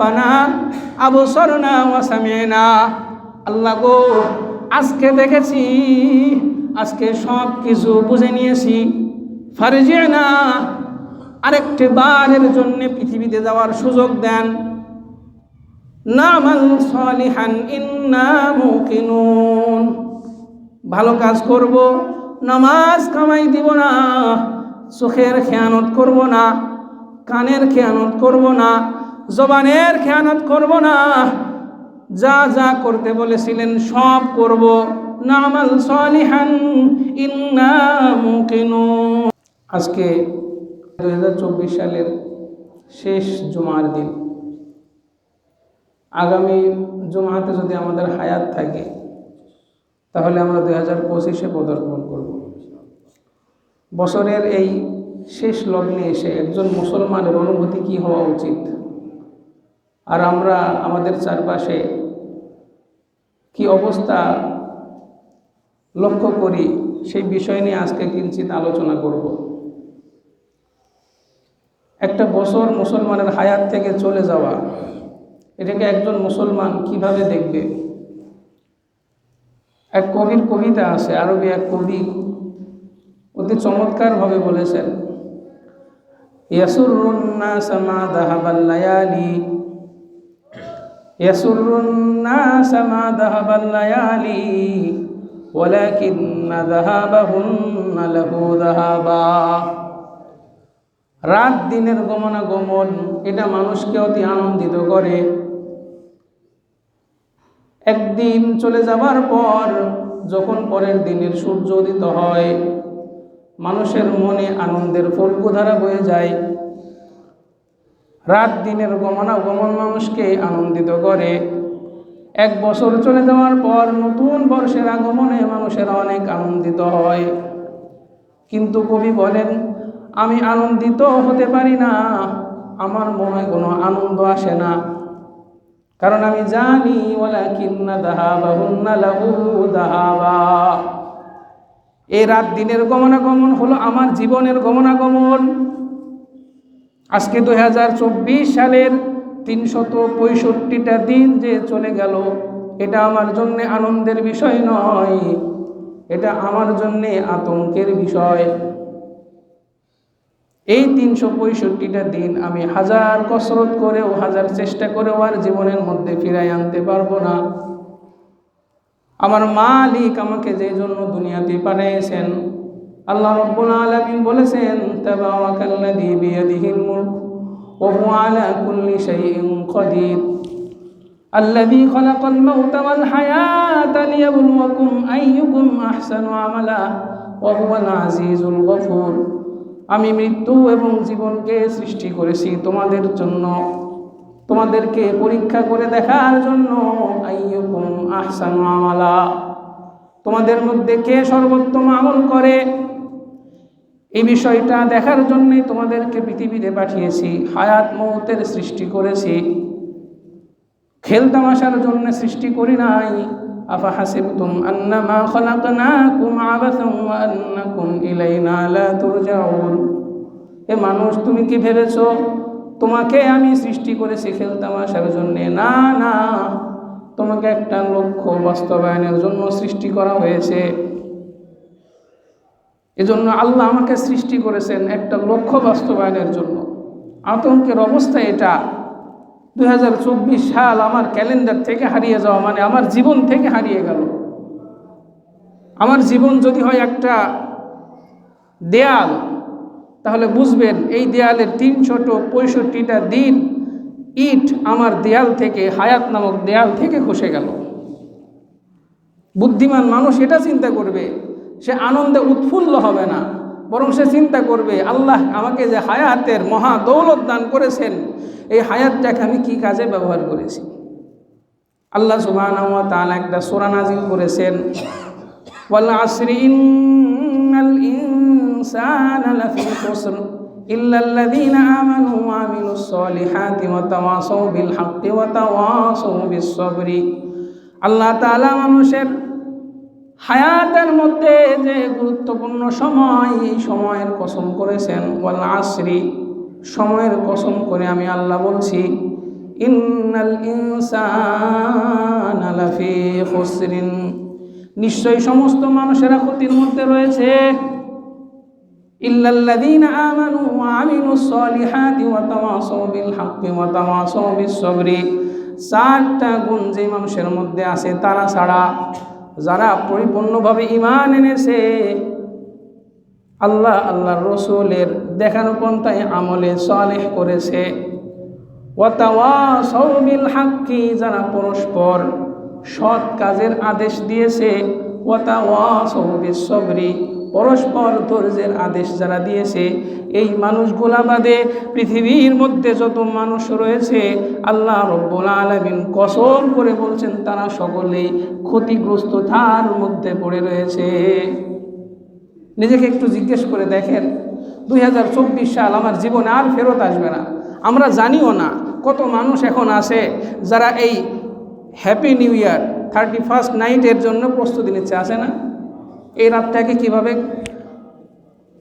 রব্বানা আবসারনা ওয়া সামি'না, আল্লাহ গো আজকে দেখেছি, আজকে সব কিছু বুঝে নিয়েছি, ফারজি'না আরেকটি বারের জন্য পৃথিবীতে যাওয়ার সুযোগ দেন, নামাল সালিহান ইন্না মুকিনুন, ভালো কাজ করব, নামাজ কামাই দিব না, চোখের খেয়ানত করব না, কানের খেয়ানত করব না, জবানের খেয়ানত করব না, যা যা করতে বলেছিলেন সব করব, নামাল সালিহান ইন্না মুকিনুন। আজকে 2024 সালের শেষ জুমার দিন। আগামী জুমাতে যদি আমাদের হায়াত থাকে তাহলে আমরা 2025-এ পদার্পণ করব। বছরের এই শেষ লগ্নে এসে একজন মুসলমানের অনুভূতি কি হওয়া উচিত, আর আমরা আমাদের চারপাশে কি অবস্থা লক্ষ্য করি, সেই বিষয় নিয়ে আজকে কিঞ্চিত আলোচনা করব। একটা বছর মুসলমানের হায়াত থেকে চলে যাওয়া, এটাকে একজন মুসলমান কিভাবে দেখবে? এক কবির কবিতা আছে, আরবি এক কবি অতি চমৎকারভাবে বলেছেন, ইয়াসুরুন নাস মা যাহাবাল লায়ালি, ইয়াসুরুন নাস মা যাহাবাল লায়ালি ওয়ালাকিন্না যাহাবাহুন্না লাহু যাহাবা। রাত দিনের গমনাগমন এটা মানুষকে অতি আনন্দিত করে। একদিন চলে যাবার পর যখন পরের দিনের সূর্য উদিত হয়, মানুষের মনে আনন্দের ফুলকুধারা বয়ে যায়। রাত দিনের গমনাগমন মানুষকে আনন্দিত করে। এক বছর চলে যাওয়ার পর নতুন বর্ষের আগমনে মানুষেরা অনেক আনন্দিত হয়। কিন্তু কবি বলেন, আমি আনন্দিত হতে পারি না, আমার মনে কোনো আনন্দ আসে না, কারণ আমি জানি ওয়ালাকিন্না যাহাবাহুন্না লাহু যাহাবা। এই রাত দিনের গমনাগমন হলো আমার জীবনের গমনাগমন। আজকে 2024 সালের 365টা দিন যে চলে গেল, এটা আমার জন্য আনন্দের বিষয় নয়, এটা আমার জন্য আতঙ্কের বিষয়। এই 365টা দিন আমি হাজার কসরত করেও, হাজার চেষ্টা করেও আর জীবনের মধ্যে ফিরাই আনতে পারবো না। আমার মালিক আমাকে যে জন্য দুনিয়াতে পাঠিয়েছেন, আল্লাহ রাব্বুল আলামিন বলেছেন, তাবারাকাল্লাযী বিয়াদিহিল মুলক ওয়া হুয়া আলা কুল্লি শাইইন কাদির, আল্লাযী খালাকাল মাউতা ওয়াল হায়াতা লিয়াবলুয়াকুম আইয়ুকুম আহসানু আমালা ওয়া হুয়াল আজিজুল গফুর। আমি মৃত্যু এবং জীবনকে সৃষ্টি করেছি তোমাদের জন্য, তোমাদেরকে পরীক্ষা করে দেখার জন্য। আইয়ুকুম আহসানু আমালা, তোমাদের মধ্যে কে সর্বোত্তম আমল করে, এই বিষয়টা দেখার জন্যই তোমাদেরকে পৃথিবীতে পাঠিয়েছি। হায়াত মৌতের সৃষ্টি করেছি, খেলতামাশার জন্য সৃষ্টি করি নাই। আফাহাসিবতুম আন্নামা খালাকনাকুম আবাসান ওয়া আন্নাকুম ইলাইনা লা তুরজাউন। এ মানুষ, তুমি কি ভেবেছো তোমাকে আমি সৃষ্টি করেছি খেলতামাশার জন্য? না না, তোমাকে একটা লক্ষ্য বাস্তবায়নের জন্য সৃষ্টি করা হয়েছে। এজন্য আল্লাহ আমাকে সৃষ্টি করেছেন একটা লক্ষ্য বাস্তবায়নের জন্য। আতঙ্কের অবস্থা এটা। 2024 সাল আমার ক্যালেন্ডার থেকে হারিয়ে যাওয়া মানে আমার জীবন থেকে হারিয়ে গেল। আমার জীবন যদি হয় একটা দেয়াল, তাহলে বুঝবেন এই দেয়ালের 365টা দিন ইট আমার দেয়াল থেকে, হায়াত নামক দেয়াল থেকে খসে গেল। বুদ্ধিমান মানুষ এটা চিন্তা করবে, সে আনন্দে উৎফুল্ল হবে না, বরং সে চিন্তা করবে, আল্লাহ আমাকে যে হায়াতের মহা দৌলত দান করেছেন, এই হায়াতটাকে আমি কি কাজে ব্যবহার করেছি। আল্লাহ সুবহানাহু ওয়া তাআলা একটা সূরা নাযিল করেছেন, ওয়াল আসরি ইন্নাল ইনসানা লাফি খুসর ইল্লাল্লাযীনা আমানু ওয়া আমিলুস সলিহাতি ওয়া তাওয়াসাউ বিল হাক্কি ওয়া তাওয়াসাউ বিস সাবরি। আল্লাহ তাআলা মানুষের হায়াতের মধ্যে যে গুরুত্বপূর্ণ সময়, এই সময়ের কসম করেছেন। ওয়াল আসরি, সময়ের কসম করে আমি আল্লাহ বলছি, ইন্নাল ইনসানা লাফি খুসরিন, নিশ্চয়ই সমস্ত মানুষেরা ক্ষতির মধ্যে রয়েছে। ইল্লাল্লাযীনা আমানু ওয়া আমিলুস সলিহাতি ওয়া তাওয়াসাউ বিল হাক্কি ওয়া তাওয়াসাউ বিস সাবরি, চারটা গুণ যে মানুষের মধ্যে আছে তারা ছাড়া, যারা পরিপূর্ণভাবে ঈমান এনেছে, আল্লাহ আল্লাহর রাসূলের দেখানো পন্থায় আমলে সালেহ করেছে, ওয়া তাওয়াসাউ বিল হাক্কি, যারা পরস্পর সৎ কাজের আদেশ দিয়েছে, ওয়া তাওয়াসাউ বিস সাবরি, পরস্পর ধৈর্যের আদেশ যারা দিয়েছে, এই মানুষগুলা বাদে পৃথিবীর মধ্যে যত মানুষ রয়েছে আল্লাহ রব্বুল আলামিন কসম করে বলছেন তারা সকলেই ক্ষতিগ্রস্ত তার মধ্যে পড়ে রয়েছে। নিজেকে একটু জিজ্ঞেস করে দেখেন, 2024 সাল আমার জীবনে আর ফেরত আসবে না। আমরা জানিও না কত মানুষ এখন আছে যারা এই হ্যাপি নিউ ইয়ার 31st নাইটের জন্য প্রস্তুতি নিচ্ছে, আছে না? এই রাতটাকে কিভাবে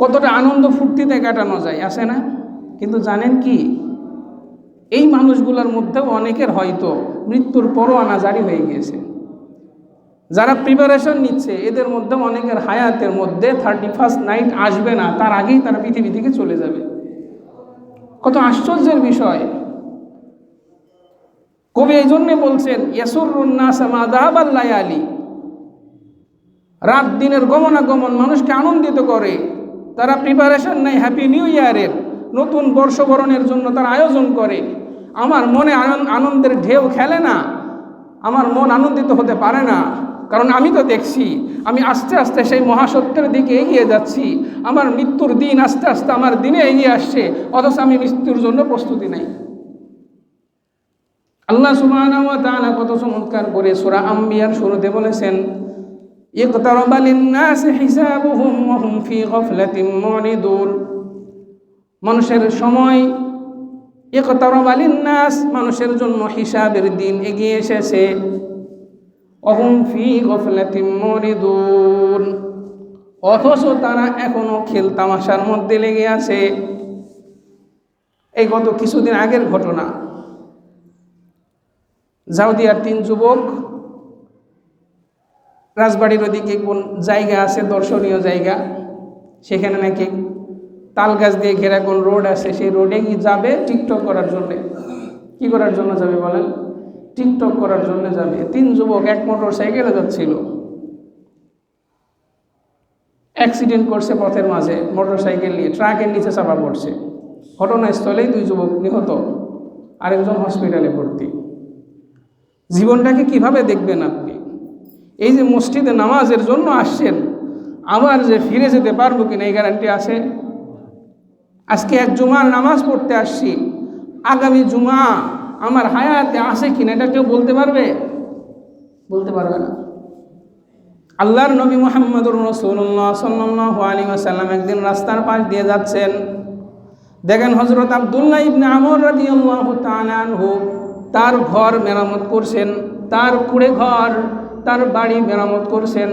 কতটা আনন্দ ফুর্তিতে কাটানো যায়, আসে না? কিন্তু জানেন কি, এই মানুষগুলোর মধ্যেও অনেকের হয়তো মৃত্যুর পরোয়ানা জারি হয়ে গিয়েছে। যারা প্রিপারেশন নিচ্ছে এদের মধ্যে অনেকের হায়াতের মধ্যে 31st নাইট আসবে না, তার আগেই তারা পৃথিবী থেকে চলে যাবে। কত আশ্চর্যের বিষয়! কবি এই জন্যে বলছেন ইয়াসুরুন নাস মা যাহাবাল লায়ালি, রাত দিনের গমনাগমন মানুষকে আনন্দিত করে। তারা প্রিপারেশন নেয় হ্যাপি নিউ ইয়ারের, নতুন বর্ষবরণের জন্য তারা আয়োজন করে। আমার মনে আনন্দের ঢেউ খেলে না, আমার মন আনন্দিত হতে পারে না, কারণ আমি তো দেখছি আমি আস্তে আস্তে সেই মহাসত্যের দিকে এগিয়ে যাচ্ছি। আমার মৃত্যুর দিন আস্তে আস্তে আমার দিনে এগিয়ে আসছে, অথচ আমি মৃত্যুর জন্য প্রস্তুতি নেই। আল্লাহ সুবহানাহু ওয়া তাআলা কত চমৎকার করে সূরা আম্বিয়ার শুরুতে বলেছেন, ইকতারাবা লিন-নাসি হিসাবুহুম ওয়া হুম ফি গাফলাতিন মুরিদুন, মানুষের সময়, ইকতারাবা লিন-নাস, মানুষের জন্য হিসাবের দিন এগিয়ে এসেছে, ওয়া হুম ফি গাফলাতিন মুরিদুন, অথচ তারা এখনো খেল তামাশার মধ্যে লেগে আছে। এই গত কিছুদিন আগের ঘটনা, জাউদিয়ার 3 যুবক, রাজবাড়ির ওদিকে কোন জায়গা আছে দর্শনীয় জায়গা, সেখানে নাকি তাল গাছ দিয়ে ঘেরা কোন রোড আছে, সেই রোডে কি যাবে টিকটক করার জন্যে। কি করার জন্য যাবে বলেন? টিকটক করার জন্য যাবে। 3 যুবক এক মোটর সাইকেলে যাচ্ছিল, অ্যাক্সিডেন্ট করছে পথের মাঝে, মোটর সাইকেল নিয়ে ট্রাকের নিচে চাপা পড়ছে। ঘটনাস্থলেই 2 যুবক নিহত, আরেকজন হসপিটালে ভর্তি। জীবনটাকে কিভাবে দেখবেন আপনি? এই যে মসজিদে নামাজের জন্য আসছেন, আবার যে ফিরে যেতে পারবো কিনা এই গ্যারান্টি আছে? আজকে এক জুমার নামাজ পড়তে আসছি, আগামী জুমা আমার হায়াতে আসে কিনা এটা কেউ বলতে পারবে? বলতে পারবে না। আল্লাহর নবী মুহাম্মদুর রাসূলুল্লাহ সাল্লাল্লাহু আলাইহি ওয়াসাল্লাম একদিন রাস্তার পাশ দিয়ে যাচ্ছেন, দেখেন হযরত আব্দুল্লাহ ইবনে আমর রাদিয়াল্লাহু তাআলা আনহু তার ঘর মেরামত করছেন, তার কুড়ে ঘর, তার বাড়ি মেরামত করছেন।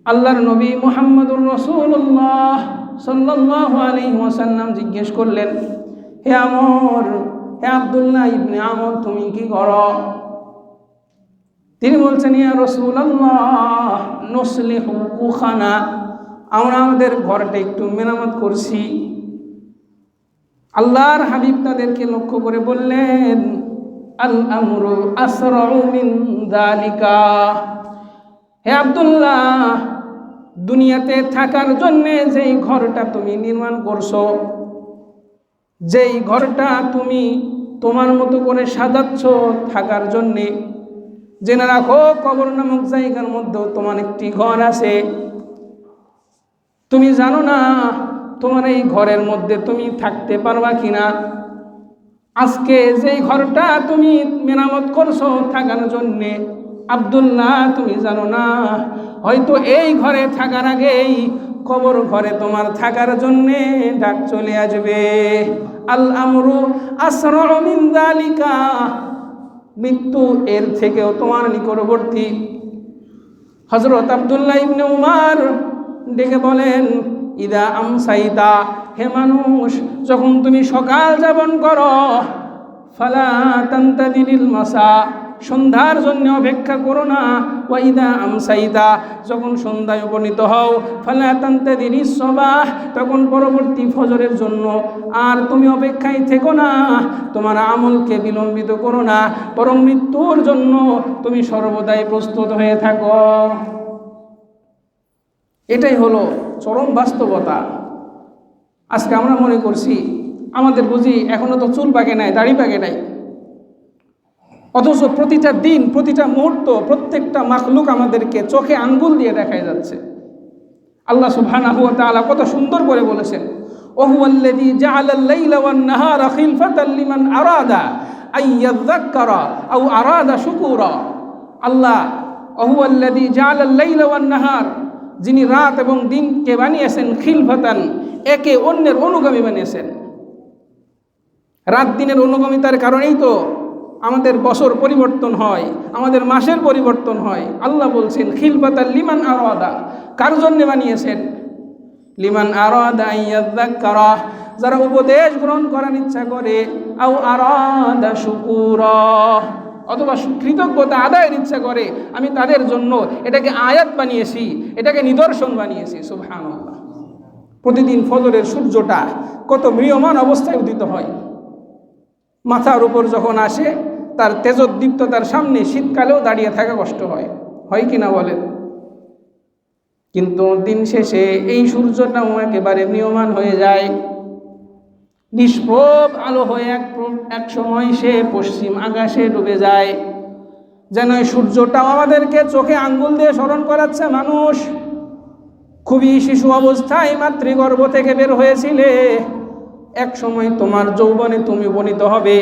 আল্লাহর নবী মুহাম্মদুর রাসূলুল্লাহ সাল্লাল্লাহু আলাইহি ওয়াসাল্লাম জিজ্ঞেস করলেন, হে আমর, হে আব্দুল্লাহ ইবনে আমর, তুমি কি করো? তিনি বলছেন, ইয়া রাসূলুল্লাহ নুসলিহু কুখানা, আমরা আমাদের ঘরটা একটু মেরামত করছি। আল্লাহর হাবিব তাদেরকে লক্ষ্য করে বললেন, আল আমরু আসরাউ মিন যালিকা, হে আব্দুল্লাহ, দুনিয়াতে থাকার জন্য যেই ঘরটা তুমি নির্মাণ করছো, যেই ঘরটা তুমি তোমার মতো করে সাজাচ্ছ থাকার জন্যে, জেনে রাখো কবর নামক জায়গার মধ্যেও তোমার একটি ঘর আছে। তুমি জানো না তোমার এই ঘরের মধ্যে তুমি থাকতে পারবা কিনা। আজকে যেই ঘরটা তুমি মেরামত করছো থাকার জন্যে, আব্দুল্লাহ তুমি জানো না হয়তো এই ঘরে থাকার আগেই কবর ঘরে তোমার থাকার জন্যে ডাক চলে আসবে। আল আমরু আসরাউ মিন যালিকা, মৃত্যু এর থেকেও তোমার নিকটবর্তী। হযরত আব্দুল্লাহ ইবনে উমর ডেকে বলেন, ইদা আমসাইতা, হে মানুষ, যখন তুমি সকাল যাপন করো, ফালা তান্তাদিরিল মাসা, সন্ধ্যার জন্য অপেক্ষা করো না। ওয়াইদা আমসাইতা, যখন সন্ধ্যায় উপনীত হও, ফালা তান্তাদিরিস সাবাহ, তখন পরবর্তী ফজরের জন্য আর তুমি অপেক্ষায় থেকো না। তোমার আমলকে বিলম্বিত করো না, বরং মৃত্যুর জন্য তুমি সর্বদাই প্রস্তুত হয়ে থাকো। এটাই হলো চরম বাস্তবতা। আজকে আমরা মনে করছি আমাদের বুঝি এখনো তো চুল পাকে নাই, দাড়ি পাকে নাই, অথচ প্রতিটা দিন, প্রতিটা মুহূর্ত, প্রত্যেকটা মাখলুক আমাদেরকে চোখে আঙ্গুল দিয়ে দেখাই যাচ্ছে। আল্লাহ সুবহানাহু ওয়া তাআলা কত সুন্দর করে বলেছেন, ওহুয়াল্লাযী জাআলাল লাইলা ওয়ান নাহারা খিলফাতাল লিমান আরাদা আইয়াযাক্কারা আও আরাদা শুকুরা। আল্লাহ ওহুয়াল্লাযী জাআলাল লাইলা ওয়ান নাহার, যিনি রাত এবং দিনকে বানিয়েছেন খিলফাতান, একে অন্যের অনুগামী বানিয়েছেন। রাত দিনের অনুগামিতার কারণেই তো আমাদের বছর পরিবর্তন হয়, আমাদের মাসের পরিবর্তন হয়। আল্লাহ বলছেন খিলফাতাল লিমান আরাদা, কার জন্য বানিয়েছেন? লিমান আরাদা আইয়াযাক্কারা, যারা উপদেশ গ্রহণ করার ইচ্ছা করে, আও আরাদা শুকুরা, অথবা কৃতজ্ঞতা আদায়ের ইচ্ছা করে, আমি তাদের জন্য এটাকে আয়াত বানিয়েছি, এটাকে নিদর্শন বানিয়েছি। সুবহানাল্লাহ। প্রতিদিন ফজরের সূর্যটা কত ম্রিয়মান অবস্থায় উদিত হয়, মাথার উপর যখন আসে তার তেজোদ্দীপ্ততার সামনে শীতকালেও দাঁড়িয়ে থাকা কষ্ট হয়, হয় কিনা বলেন? কিন্তু দিন শেষে এই সূর্যটাও একেবারে ম্রিয়মান হয়ে যায়, নিষ্প্রভ আলো হয়ে এক সময় সে পশ্চিম আকাশে ডুবে যায়। যেন সূর্যটাও আমাদেরকে চোখে আঙ্গুল দিয়ে স্মরণ করাচ্ছে, মানুষ খুবই শিশু অবস্থায় মাতৃগর্ভ থেকে বের হয়েছিলে, এক সময় তোমার যৌবনে তুমি উপনীত হবে।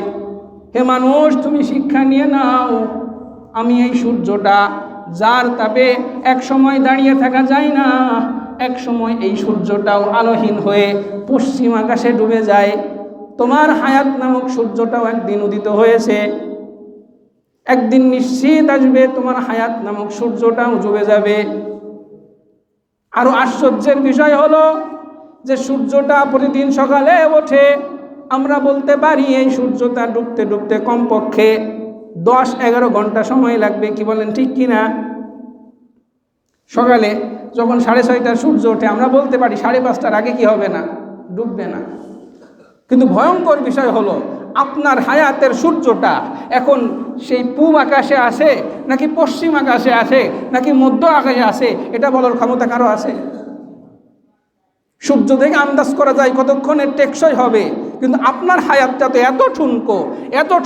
হে মানুষ, তুমি শিক্ষা নিয়ে নাও, আমি এই সূর্যটা, যার তাপে এক সময় দাঁড়িয়ে থাকা যায় না, এক সময় এই সূর্যটাও আলোহীন হয়ে পশ্চিম আকাশে ডুবে যায়। তোমার হায়াত নামক সূর্যটাও একদিন উদিত হয়েছে, একদিন নিশ্চিত আসবে তোমার হায়াত নামক সূর্যটাও ডুবে যাবে। আরো আশ্চর্যের বিষয় হলো যে সূর্যটা প্রতিদিন সকালে ওঠে, আমরা বলতে পারি এই সূর্যটা ডুবতে ডুবতে কমপক্ষে 10-11 ঘন্টা সময় লাগবে, কি বলেন ঠিক কিনা? সকালে যখন 6:30টার সূর্য ওঠে, আমরা বলতে পারি 5:30টার আগে কি হবে না, ডুববে না। কিন্তু ভয়ঙ্কর বিষয় হলো আপনার হায়াতের সূর্যটা এখন সেই পূব আকাশে আসে নাকি পশ্চিম আকাশে আসে নাকি মধ্য আকাশে আসে, এটা বলার ক্ষমতা কারো আছে? সূর্য থেকে আন্দাজ করা যায় কতক্ষণে টেকসই হবে, কিন্তু আপনার হায়াতটা তো এত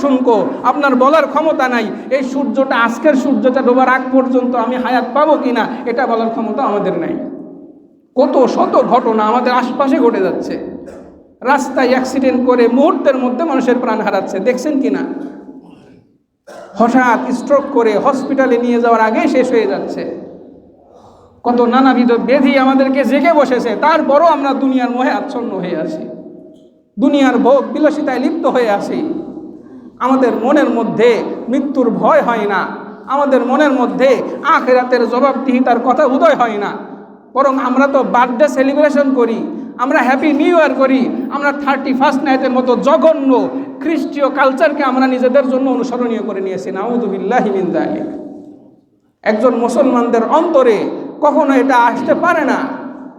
ঠুনকো, আপনার বলার ক্ষমতা নাই এই সূর্যটা, আজকের সূর্যটা ডোবার আগ পর্যন্ত আমি হায়াত পাবো কিনা, এটা বলার ক্ষমতা আমাদের নাই। কত শত ঘটনা আমাদের আশপাশে ঘটে যাচ্ছে, রাস্তায় অ্যাক্সিডেন্ট করে মুহূর্তের মধ্যে মানুষের প্রাণ হারাচ্ছে, দেখছেন কিনা? হঠাৎ স্ট্রোক করে হসপিটালে নিয়ে যাওয়ার আগে শেষ হয়ে যাচ্ছে। কত নানাবিধ ব্যাধি আমাদেরকে জেগে বসেছে, তারপরও আমরা দুনিয়ার মোহে আচ্ছন্ন হয়ে আছি, দুনিয়ার ভোগ বিলাসিতায় লিপ্ত হয়ে আছি। আমাদের মনের মধ্যে মৃত্যুর ভয় হয় না, আমাদের মনের মধ্যে আখিরাতের জবাবদিহিতার কথা উদয় হয় না, বরং আমরা তো বার্থডে সেলিব্রেশন করি, আমরা হ্যাপি নিউ ইয়ার করি, আমরা 31st নাইটের মতো জঘন্য খ্রিস্টীয় কালচারকে আমরা নিজেদের জন্য অনুসরণীয় করে নিয়েছি। নাউযু বিল্লাহি মিন যালিক। একজন মুসলমানদের অন্তরে কখনো এটা আসতে পারে না,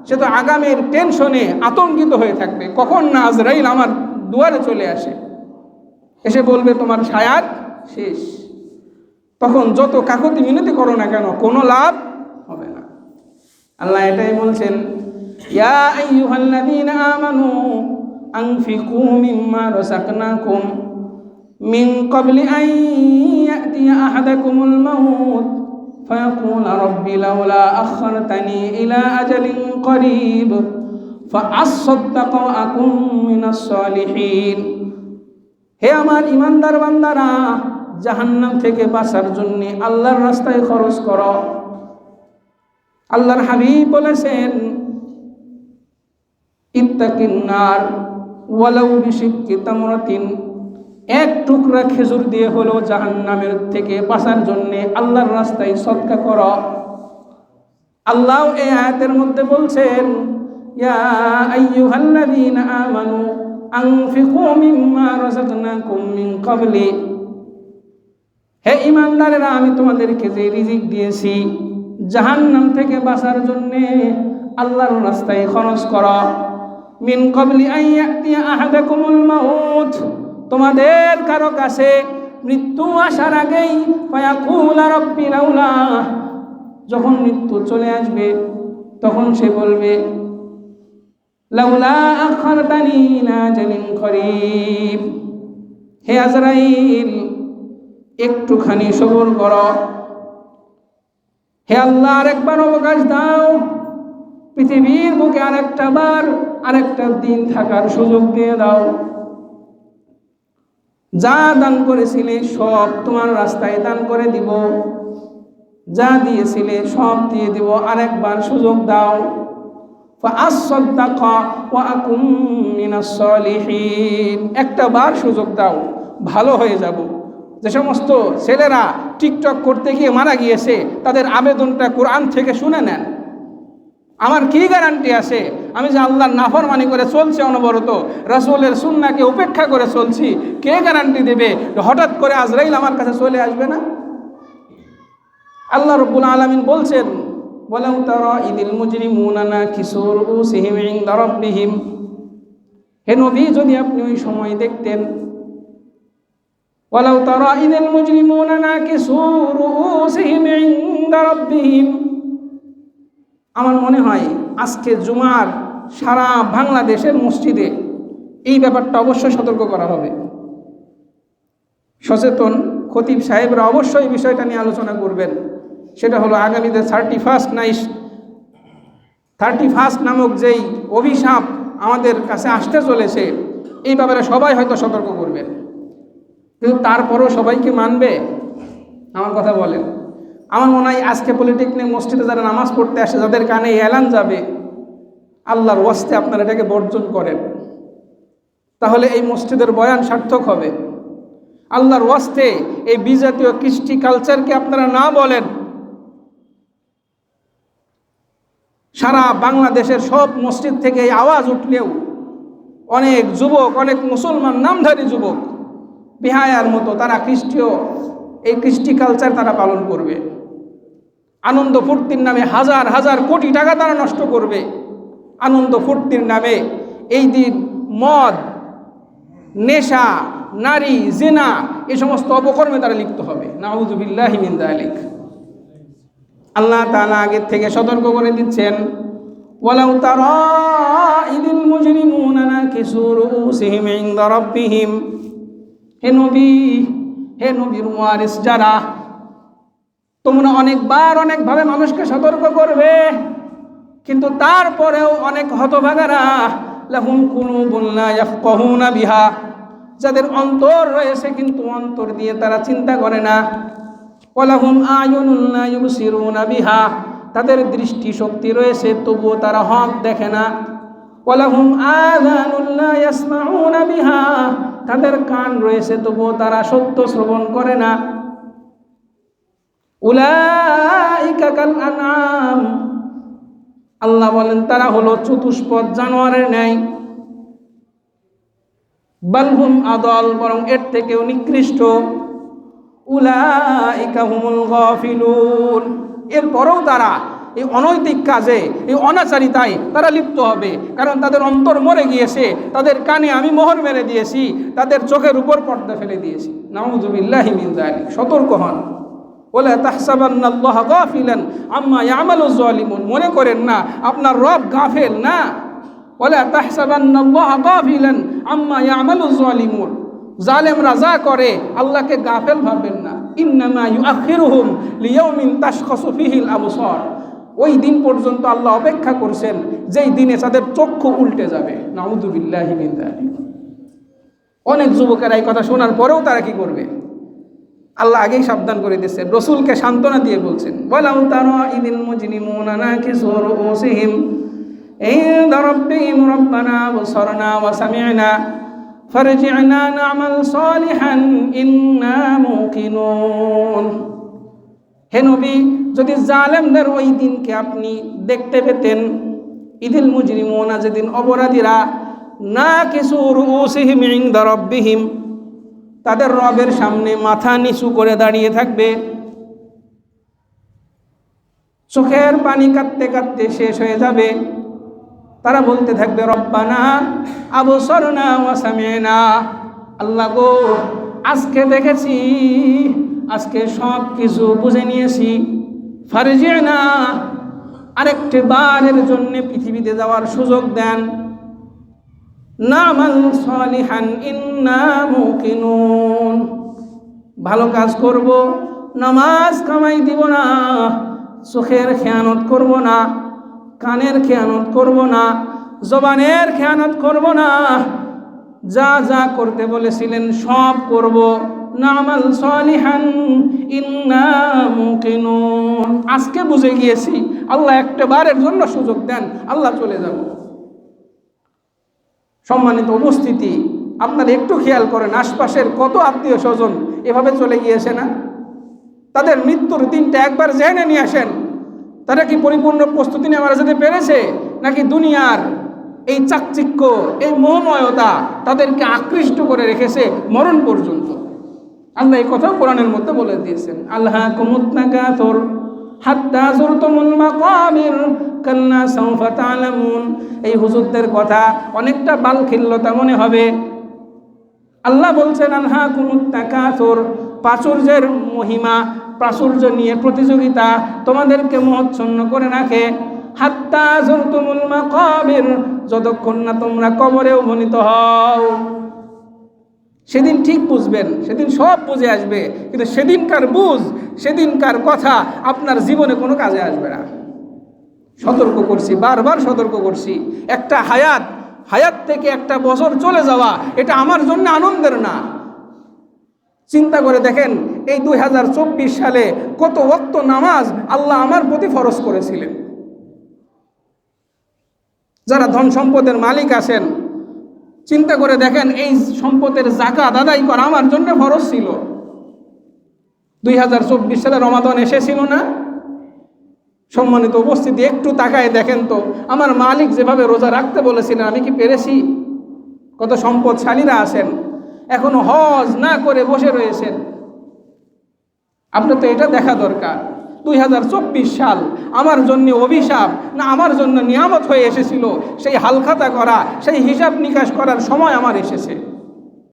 সে তো আগামীর টেনশনে আতঙ্কিত হয়ে থাকবে, কখন না আজরাইল আমার দুয়ারে চলে আসে, এসে বলবে তোমার হায়াত শেষ। তখন যত কাকুতি মিনতি করো না কেন, কোনো লাভ হবে না। আল্লাহ এটাই বলছেন, ইয়া আইয়ুহাল্লাযীনা আমানু আনফিকু মিম্মা রাযাকনাকুম মিন ক্বাবলি আন ইয়াতিয়া আহাদাকুমুল মাউত ফায়াকুলা রাব্বি লাউলা আখখারতানি ইলা আজালিন করিব ফাআসসাদদাকা ওয়া আকুম মিনাস সালিহিন। হে আমার ইমানদার বান্দারা, জাহান্নাম থেকে বাঁচার জন্য আল্লাহর রাস্তায় খরচ করো। আল্লাহর হাবিব বলেছেন, ইত্তাকিন নার ওয়ালাউ বিশিক্কি তামরাতিন, এক টুকরা খেজুর দিয়ে হলো জাহান্নামের থেকে বাঁচার জন্য আল্লাহর রাস্তায় সদকা করো। আল্লাহ এই আয়াতের মধ্যে বলছেন, ইয়া আইয়ুহাল্লাযীনা আমানু আনফিকু মিম্মা রাযাকনাকুম মিন ক্বাবলি, হে ঈমানদারেরা আমি তোমাদেরকে যে রিজিক দিয়েছি জাহান্নাম থেকে বাঁচার জন্য আল্লাহর রাস্তায় খরচ করো। মিন ক্বাবলি আন ইয়াতিয়া আহাদাকুমুল মাউত, তোমাদের কারো কাছে মৃত্যু আসার আগেই ফায়াকুলা রাব্বি লাউলা, যখন মৃত্যু চলে আসবে তখন সে বলবে লাউলা আখারতানি ইলা আজালিন করিব, হে আজরাইল একটুখানি সবর করো, হে আল্লাহ আরেকবার অবকাশ দাও, পৃথিবীর বুকে আরেকটা দিন থাকার সুযোগ দিয়ে দাও। যা দান করেছিলে সব তোমার রাস্তায় দান করে দিব, যা দিয়েছিলে সব দিয়ে দিব, আরেকবার সুযোগ দাও। ফাআসসাদদাকা ওয়া আকুম মিনাস সালিহিন, একটা বার সুযোগ দাও, ভালো হয়ে যাব। যে সমস্ত ছেলেরা টিকটক করতে গিয়ে মারা গিয়েছে তাদের আবেদনটা কোরআন থেকে শুনে নেন। আমার কি গ্যারান্টি আছে আমি যে আল্লাহর নাফরমানি করে চলছি, অনবরত রাসূলের সুন্নাহকে উপেক্ষা করে চলছি, কে গ্যারান্টি দেবে হঠাৎ করে আজরাইল আমার কাছে চলে আসবে না? আল্লাহ রাব্বুল আলামিন বলছেন ওয়ালাউ তারা ইদিল মুজরিমুনা নাকিসু রুউসিহিম ইনদা রাব্বিহিম, হে নবী যদি আপনি ওই সময় দেখতেন, ওয়ালাউ তারা ইদিল মুজরিমুনা নাকিসু রুউসিহিম ইনদা রাব্বিহিম, আমার মনে হয় আজকে জুমার সারা বাংলাদেশের মসজিদে এই ব্যাপারটা অবশ্যই সতর্ক করা হবে। সচেতন খতিব সাহেবরা অবশ্যই বিষয়টা নিয়ে আলোচনা করবেন। সেটা হলো আগামীতে 31 নামক যেই অভিশাপ আমাদের কাছে আসতে চলেছে, এই ব্যাপারে সবাই হয়তো সতর্ক করবেন, কিন্তু তারপরও সবাই কি মানবে? আমার কথা বলেন। আমার মনে হয় আজকে পলিটেকনিক মসজিদে যারা নামাজ পড়তে আসে, যাদের কানে এলান যাবে, আল্লাহর ওয়াস্তে আপনারা এটাকে বর্জন করেন, তাহলে এই মসজিদের বয়ান সার্থক হবে। আল্লাহর ওয়াস্তে এই বিজাতীয় কৃষ্টি কালচারকে আপনারা না বলেন। সারা বাংলাদেশের সব মসজিদ থেকে এই আওয়াজ উঠলেও অনেক যুবক, অনেক মুসলমান নামধারী যুবক বিহায়ার মতো তারা এই কৃষ্টি কালচার তারা পালন করবে। আনন্দ ফুর্তির নামে হাজার হাজার কোটি টাকা তারা নষ্ট করবে। আনন্দ ফুর্তির নামে এই দিন মদ, নেশা, নারী, জিনা এই সমস্ত অপকর্মে তারা লিপ্ত হবে। নাউযু বিল্লাহি মিন যালিক। আল্লাহ তাআলা আগে থেকে সতর্ক করে দিচ্ছেন, ওয়ালাউ তারা ইদিল মুজরিমুনা নাকিসু রুউসিহিম ইনদা রাব্বিহিম, হে নবীর ওয়ারিস যারা, তোমরা অনেকভাবে মানুষকে সতর্ক করবে, কিন্তু তারপরেও অনেক হতভাগারা লাহুম কুলুবুন লা ইয়াফকাহুনা বিহা, যাদের অন্তর রয়েছে কিন্তু অন্তর দিয়ে তারা চিন্তা করে না। ওয়ালাহুম আয়ুনুন লা ইউবসিরুনা বিহা, তাদের দৃষ্টি শক্তি রয়েছে তবুও তারা হক দেখে না। ওয়ালাহুম আযানুন লা ইয়াসমাউনা বিহা, তাদের কান রয়েছে তবুও তারা সত্য শ্রবণ করে না। উলাইকা কাল আনআম, আল্লাহ বলেন তারা হলো চতুষ্পদ জানোয়ারের ন্যায়। বালহুম আদল, বরং এর থেকেও নিকৃষ্ট। উলাইকা হুমুল গাফিলুন, এরপরেও তারা এই অনৈতিক কাজে, এই অনাচারিতায় তারা লিপ্ত হবে, কারণ তাদের অন্তর মরে গিয়েছে, তাদের কানে আমি মোহর মেরে দিয়েছি, তাদের চোখের উপর পর্দা ফেলে দিয়েছি। নাউযু বিল্লাহি মিন যালিক। সতর্ক হন। ওয়ালা তাহসাবান্নাল্লাহা গাফিলান আম্মা ইয়ামালুয যালিমুন, মনে করেন না আপনার রব গাফেল না। ওয়ালা তাহসাবান্নাল্লাহা গাফিলান আম্মা ইয়ামালুয যালিমুন, জালেমরা যা করে আল্লাহকে গাফেল ভাববেন না। ইন্নামা ইউআখিরুহুম লিয়াউমিন তাশখাসু ফিহিল আবসার, ওই দিন পর্যন্ত আল্লাহ অপেক্ষা করছেন যেই দিনে তাদের চক্ষু উল্টে যাবে। নাউযু বিল্লাহি মিন যালিক। অনেক যুবকেরা এই কথা শোনার পরেও তারা কি করবে? আল্লাহ আগেই সাবধান করে দিয়েছেন, রসুলকে সান্ত্বনা দিয়ে বলছেন, ওয়ালাউ তারা ইদিল মুজরিমুনা নাকিসু রুউসিহিম ইনদা রাব্বিহিম রাব্বানা আবসারনা ওয়া সামি'না ফারজি'না না'মাল সালিহান ইন্না মুকিনুন। হে নবী, যদি জালেমদের ওই দিনকে আপনি দেখতে পেতেন, ইদিল মুজরিমুনা, যেদিন অপরাধীরা নাকিসু রুউসিহিম ইনদা রাব্বিহিম, তাদের রবের সামনে মাথা নিচু করে দাঁড়িয়ে থাকবে, চোখের পানি কাঁদতে কাঁদতে শেষ হয়ে যাবে। তারা বলতে থাকবে রব্বানা আবসারনা ওয়া সামি'না, আল্লাহ গো আজকে দেখেছি, আজকে সব কিছু বুঝে নিয়েছি, ফারজি'না, আরেকটি বারের জন্য পৃথিবীতে যাওয়ার সুযোগ দেন, নামাল সালিহান ইন্না মুকিনুন, ভালো কাজ করব, নামাজ কামাই দিব না, চোখের খেয়ানত করব না, কানের খেয়ানত করব না, জবানের খেয়ানত করব না, যা যা করতে বলেছিলেন সব করব, নামাল সালিহান ইন্না মুকিনুন। আজকে বুঝে গিয়েছি, আল্লাহ একটা বারের জন্য সুযোগ দেন, আল্লাহ চলে যাব। সম্মানিত উপস্থিতি, আপনারা একটু খেয়াল করেন, আশপাশের কত আত্মীয় স্বজন এভাবে চলে গিয়েছে না? তাদের মৃত্যুর দিনটা একবার জেনে নিয়ে আসেন, তারা কি পরিপূর্ণ প্রস্তুতি নিয়ে মারা যেতে পেরেছে, নাকি দুনিয়ার এই চাকচিক্য, এই মোহময়তা তাদেরকে আকৃষ্ট করে রেখেছে মরণ পর্যন্ত? আল্লাহ এই কথাও কোরআনের মধ্যে বলে দিয়েছেন, আল্লাহকুমুত তাকাসুর হাত্তা যুরতুমুল মাকাবির কাল্লা সাউফা তা'লামুন। এই হুজুরদের কথা অনেকটা বালখিল্যতা মনে হবে। আল্লাহ বলছেন আল্লাহকুমুত তাকাসুর, প্রাচুর্যের মহিমা, প্রাচুর্য নিয়ে প্রতিযোগিতা তোমাদেরকে মোহচ্ছন্ন করে রাখে, হাত্তা যুরতুমুল মাকাবির, যতক্ষণ না তোমরা কবরে উপনীত হও। সেদিন ঠিক বুঝবেন, সেদিন সব বুঝে আসবে, কিন্তু সেদিনকার বুঝ, সেদিনকার কথা আপনার জীবনে কোনো কাজে আসবে না। সতর্ক করছি, বারবার সতর্ক করছি, একটা হায়াত থেকে একটা বছর চলে যাওয়া, এটা আমার জন্য আনন্দের না। চিন্তা করে দেখেন, এই 2024 সালে কত ওয়াক্ত নামাজ আল্লাহ আমার প্রতি ফরজ করেছিলেন। যারা ধন সম্পদের মালিক আছেন, চিন্তা করে দেখেন, এই সম্পদের যাকাত আদায় করা আমার জন্য ফরজ ছিল। 2024 সালে রমাদান এসেছিল না? সম্মানিত উপস্থিতি, একটু তাকায় দেখেন তো, আমার মালিক যেভাবে রোজা রাখতে বলেছিলেন, আমি কি পেরেছি? কত সম্পদশালীরা আছেন এখনো হজ না করে বসে রয়েছেন। আপনার তো এটা দেখা দরকার, 2024 সাল আমার জন্য অভিশাপ না আমার জন্য নিয়ামত হয়ে এসেছিল? সেই হালখাতা করা, সেই হিসাব নিকাশ করার সময় আমার এসেছে।